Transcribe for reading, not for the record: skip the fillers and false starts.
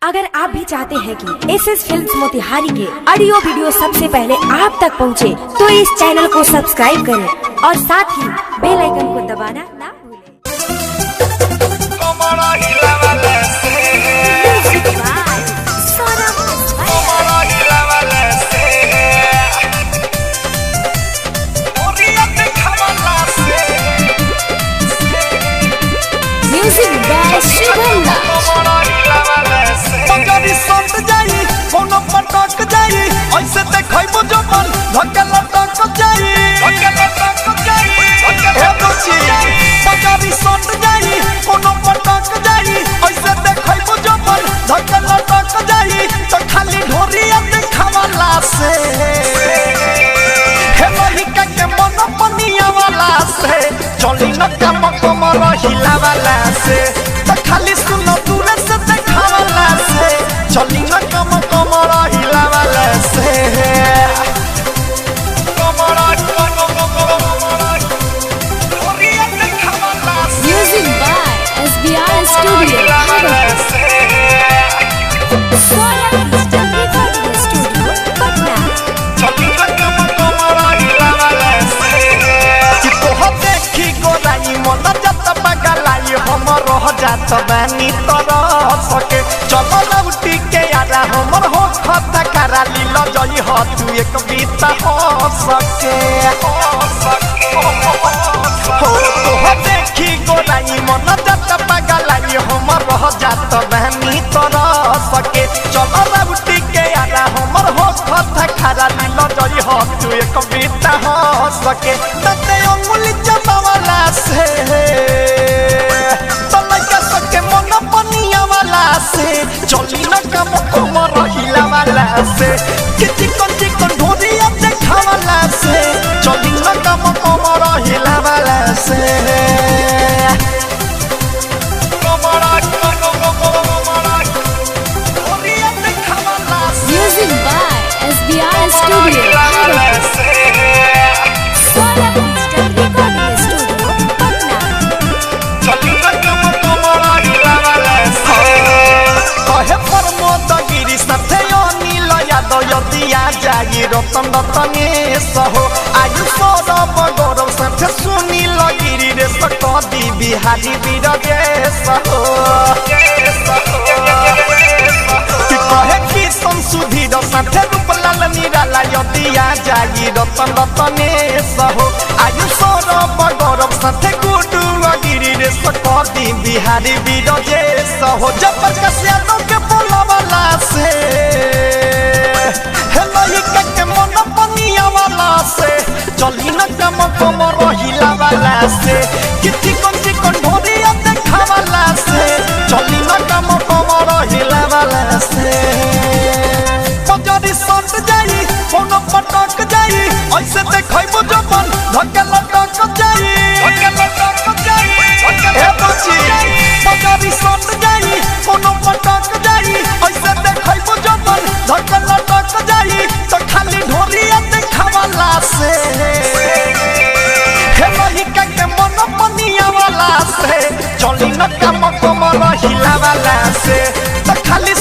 अगर आप भी चाहते हैं कि एसएस फिल्म्स मोतिहारी के ऑडियो वीडियो सबसे पहले आप तक पहुंचे, तो इस चैनल को सब्सक्राइब करें और साथ ही बेल आइकन को दबाना ना भूलें। म्यूजिक बाय शुभम पटक जाई ऐसे देखैबो जो मन धक्का लटक जाई पगारी सट जाई कोनो पटक जाई ऐसे देखैबो जो मन धक्का लटक जाई तो खाली ढोरिया देखावला से हे लहिका के मन पनिया वाला से चली न काम कमर हिलावाला से तो खाली सुनो दूर से देखावला से चली न काम कमर हिलावाला से म्यूजिक बाय एसबीआर स्टूडियो जात बानी तरह सके चलो लौटी के आरा हमर हो खता करा लीला जई हो तू एक बीता हो सके हो तो देखी गोराई मन जात पगलाई हमर हो जात बानी तरह सके चलो लौटी के आरा हमर हो खता करा लीला जई हो तू एक बीता हो सके तते अंगुली जमावाला से चली न काम कमर हिलावाला से चिकन ढोरिया देखावाला से चली न काम कमर हिलावाला से म्यूजिक बाय एसबीआर स्टूडियो रतन रतने सहो आयु सौरभ गौरव साथे सुनी लगिरी रे सकदी बिहारी बीरगे सहो कि कहे कि संसुधी साथे रूपलाल निराला यदिया जाई रतन रतने सहो आयु सौरभ गौरव साथे गुडू लगिरी रे सकदी बिहारी बीरगे सहो जबरदस्त यादों के बोलावाला से चली न काम कमर हिलावाला से चिकन ढोरिया देखावाला से चली न काम कमर हिलावाला से पगारी सट जाई कोनो पटक जाई ऐसे देखैबो जो मन धक्का लटक जाई पगारी सट जाई कोनो पटक जाई ऐसे देखैबो जो मन धक्का लटक जाई तो खाली ढोरिया देखावाला से चली न काम कमर हिलावाला से तो खाली